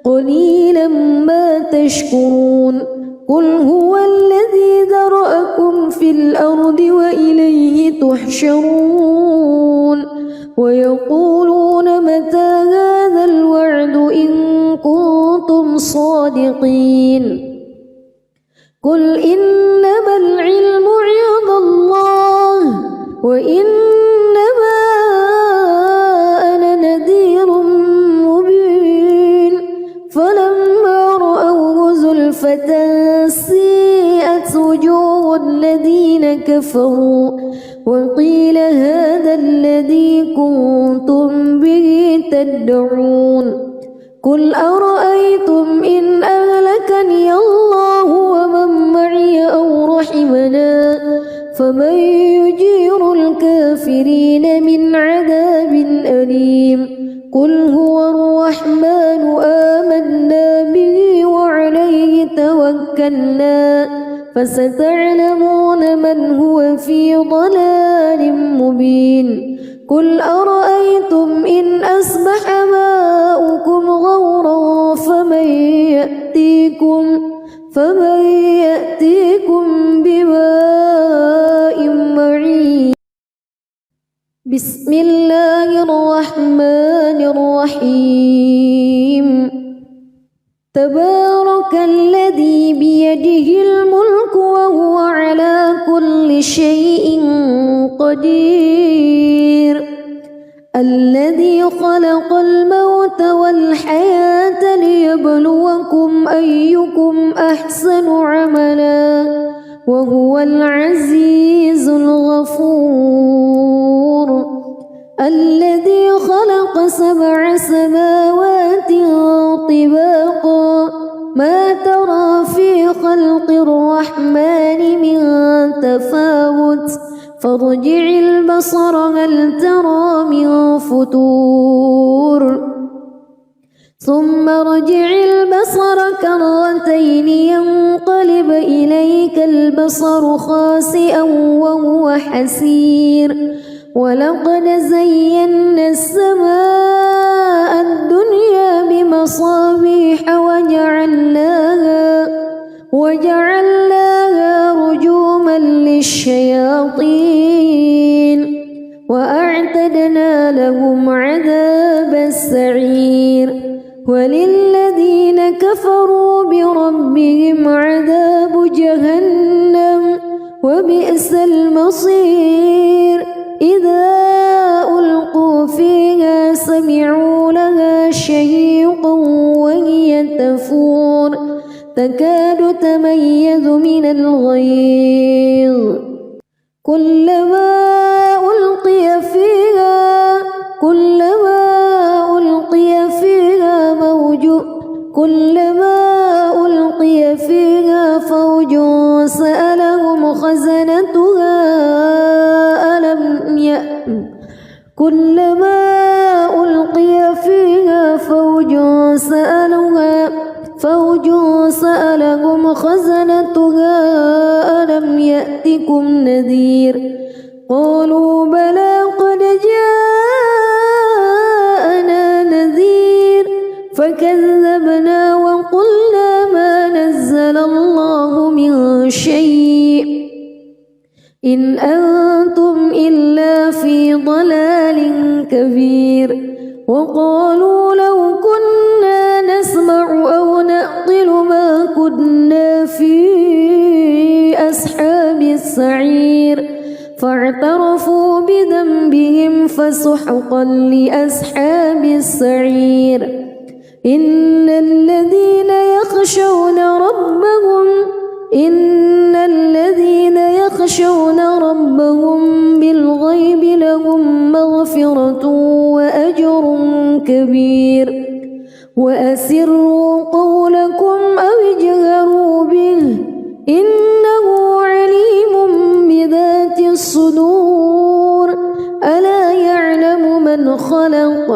قليلا ما تشكرون قل هو الذي ذرأكم في الأرض وإليه تحشرون ويقولون متى هذا الوعد إن كنتم صادقين قل إنما العلم عند الله وإنما أنا نذير مبين فلما رأوه زلفة سيئت وجوه الذين كفروا وقيل هذا الذي كنتم به تدعون قل أرأيتم إن أهلكني الله ومن معي أو رحمنا فمن يجير الكافرين من عذاب أليم قل هو الرحمن آمنا به وعليه توكلنا فستعلمون من هو في ضلال مبين قل أرأيتم إن أصبح ماؤكم غورا فمن يأتيكم بماء معين. بسم الله الرحمن الرحيم. تبارك الذي بيده الملك وهو على كل شيء قدير. الذي خلق الموت والحياة ليبلوكم أيكم أحسن عملا وهو العزيز الغفور. الذي خلق 7 سماوات طباقا ما ترى في خلق الرحمن من تفاوت فارجع البصر هل ترى من فطور ثم ارجع البصر كرتين ينقلب إليك البصر خاسئا وهو حسير. ولقد زينا السماء الدنيا بمصابيح وجعلناها رجوما للشياطين وأعتدنا لهم عذاب السعير. وللذين كفروا بربهم عذاب جهنم وبئس المصير. إذا ألقوا فيها سمعوا لها شهيقا وهي تفور تكاد تميز من الغيظ كلما ألقي فيها فوج سألهم خزنتها ألم يأتكم نذير قالوا بلى قد جاءنا نذير فكذبنا وقلنا ما نزل الله من شيء إن أنتم إلا في ضلال كبير. وقالوا لو كنا نسمع أو نعقل ما كنا في أصحاب السعير فاعترفوا بذنبهم فسحقا لأصحاب السعير. إن الذين يخشون ربهم بالغيب لهم مغفرة وأجر كبير. وأسروا قولكم أو اجهروا به إنه عليم بذات الصدور. ألا يعلم من خلق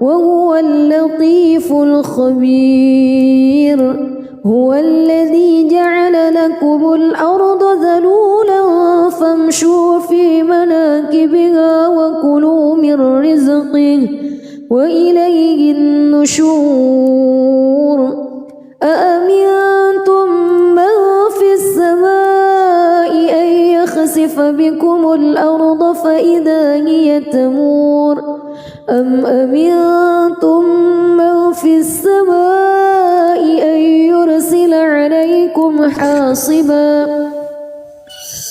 وهو اللطيف الخبير. هو الذي جعل لكم الأرض ذلولا فامشوا في مناكبها وكلوا من رزقه وإليه النشور. أأمنتم من في السماء أن يخسف بكم الأرض فإذا هي تمور أم أمنتم من في السماء أن يرسل عليكم حاصبا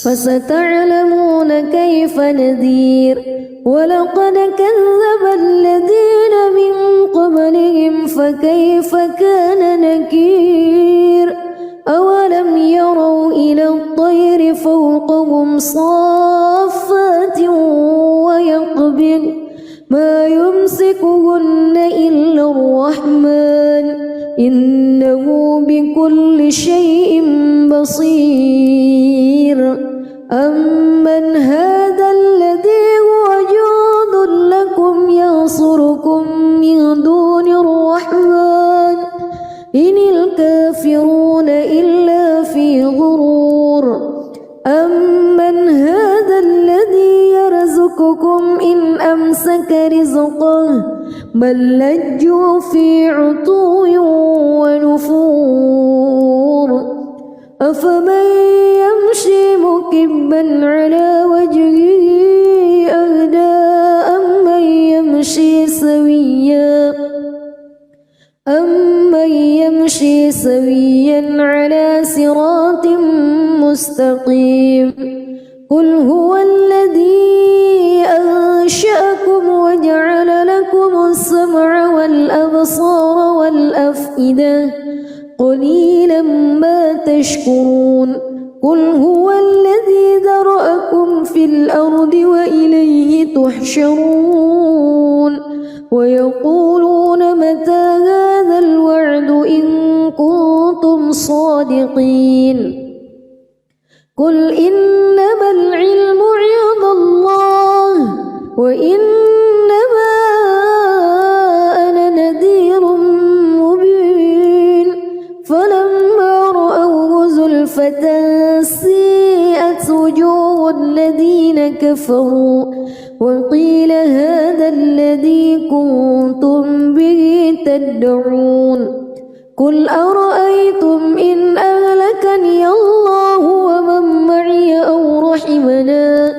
فستعلمون كيف نذير. ولقد كذب الذين من قبلهم فكيف كان نكير. أولم يروا إلى الطير فوقهم صافات ويقبض ما يمسكهن إلا الرحمن إنه بكل شيء بصير. أمن هذا الذي هو جند لكم ينصركم من دون الرحمن إن الكافرون إلا في غرور. أمن هذا الذي يرزقكم إن أمسك رزقه بل لجوا في عتو ونفور. أفمن يمشي مكبا على وجهه أهدى أمن يمشي سويا على صراط مستقيم قل هو الذي أنشأكم وجعل لكم السمع والأبصار والأفئدة قليلا ما تشكرون قل هو الذي ذرأكم في الأرض وإليه تحشرون ويقولون متى هذا الوعد إن كنتم صادقين قل إنما العلم عند الله وإنما أنا نذير مبين فلما رأوه زلفة سيئت وجوه الذين كفروا وقيل هذا الذي كنتم به تدعون قل أرأيتم إن أهلكني الله ومن معي أو رحمنا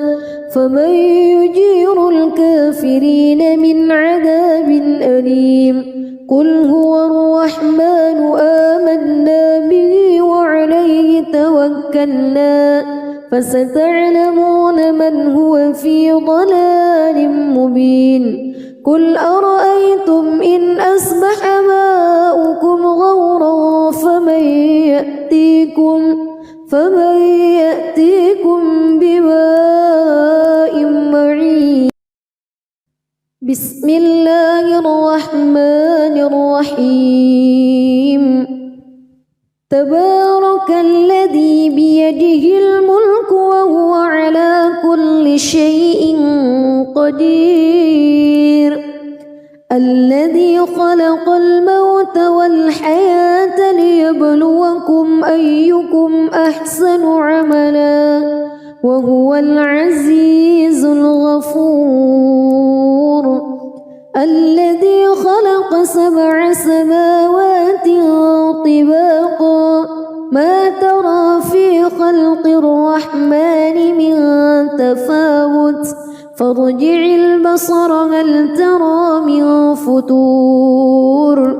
فمن يجير الكافرين من عذاب أليم قل هو الرحمن آمنا به وعليه توكلنا فستعلمون من هو في ضلال مبين قل أرأيتم إن أصبح ماؤكم غورا فمن يأتيكم بماء معين بسم الله الرحمن الرحيم تبارك الذي بيده الملك وهو على كل شيء قدير الذي خلق الموت والحياة ليبلوكم أيكم أحسن عملا وهو العزيز الغفور الذي خلق 7 سماوات طباقا ما ترى في خلق الرحمن من تفاوت فارجع البصر هل ترى من فتور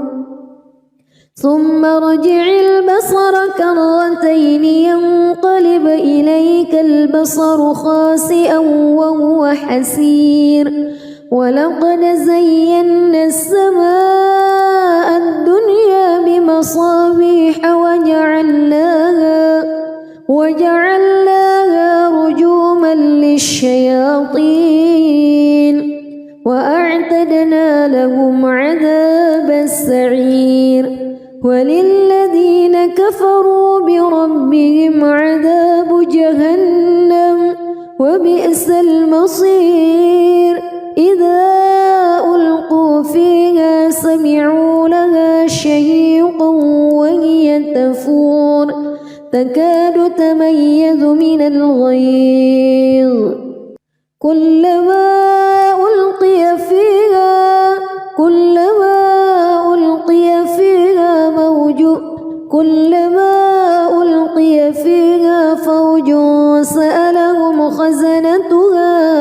ثم ارجع البصر كرتين ينقلب إليك البصر خاسئا وهو حسير ولقد زينا السماء الدنيا بمصابيح وجعلناها رجوما للشياطين وأعتدنا لهم عذاب السعير وللذين كفروا بربهم عذاب جهنم وبئس المصير إذا ألقوا فيها سمعوا لها شهيقا وهي تفور تكاد تميز من الغيظ كلما ألقي فيها فوج سألهم خزنتها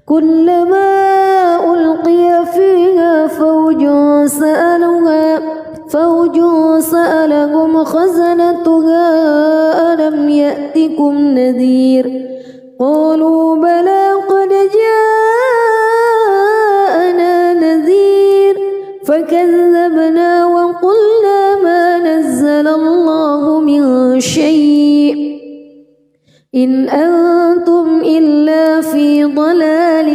كلما ألقي فيها فوج سألهم خزنتها ألم يأتكم نذير قالوا بلى قد جاءنا نذير فكذبنا وقلنا ما نزل الله من شيء إن أنتم إلا في ضلال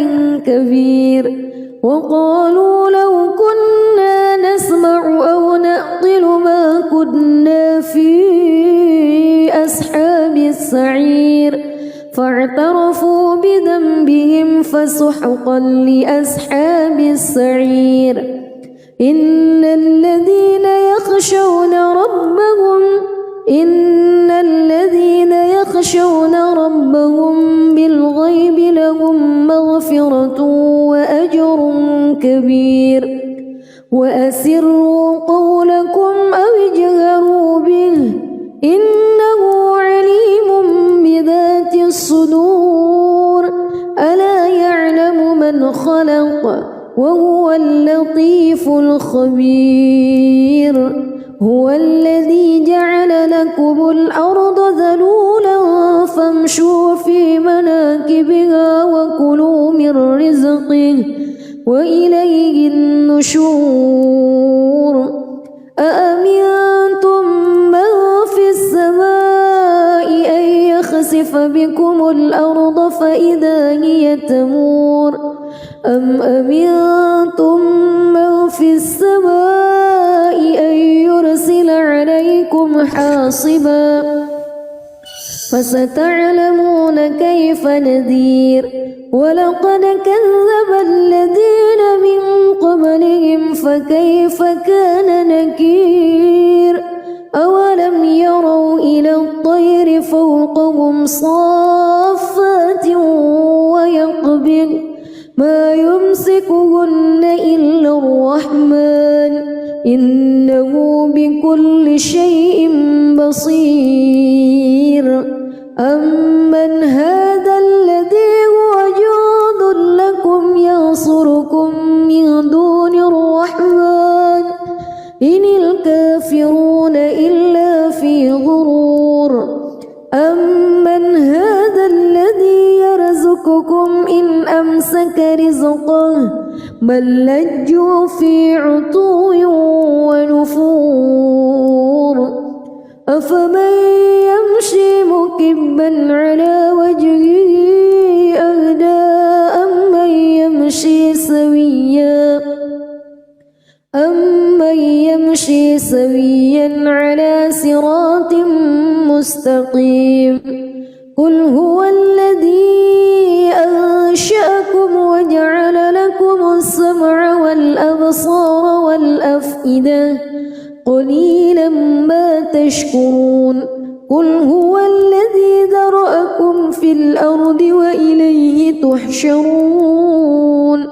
كبير وقالوا لو كنا نسمع أو نعقل ما كنا في أصحاب السعير فاعترفوا بذنبهم فسحقا لأصحاب السعير إن الذين يخشون ربهم بالغيب لهم مغفرة وأجر كبير وأسروا قولكم أو اجهروا خبير هو الذي جعل لكم الأرض ذلولا فامشوا في مناكبها وكلوا من رزقه وإليه النشور أأمنتم من في السماء أن يخسف بكم الأرض فإذا هي تمور أم أمنتم من في السماء أن يرسل عليكم حاصبا فستعلمون كيف نذير ولقد كذب الذين من قبلهم فكيف كان نكير أولم يروا إلى الطير فوقهم صافات ويقبض ما يمسكهن إلا الرحمن إنه بكل شيء بصير أمن هذا الذي هو جند لكم ينصركم من دون الرحمن إن الكافرون إلا في غرور أمن هذا الذي يرزقكم إن أمسك رزقه بل لجوا في عتو ونفور أفمن يمشي مكبا على وجهه أهدى أمن يمشي سويا على صراط مستقيم قل هو الذي أنشأكم وجعل لكم السمع والأبصار والأفئدة قليلا ما تشكرون قل هو الذي ذرأكم في الأرض وإليه تحشرون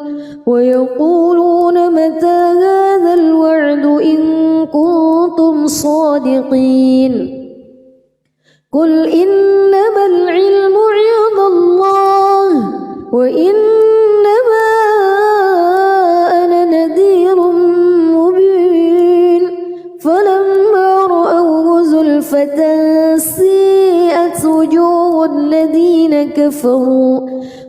ويقولون متى هذا الوعد إن كنتم صادقين قل إنما العلم عند الله وإنما أنا نذير مبين فلما رأوه زلفة سيئت وجوه الذين كفروا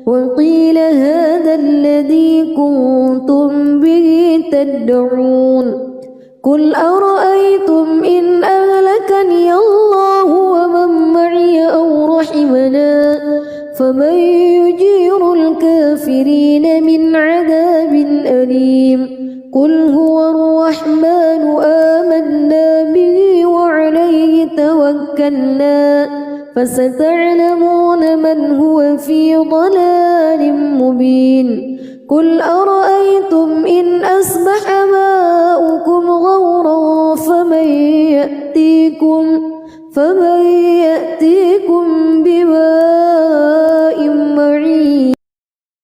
وقيل هذا الذي كنتم به تدعون قل أرأيتم إن أهلكني الله ومن معي أو رحمنا فمن يجير الكافرين من عذاب أليم قل هو الرحمن آمنا به وعليه توكلنا فستعلمون من هو في ضلال مبين قل أرأيتم إن أصبح ماؤكم غورا فمن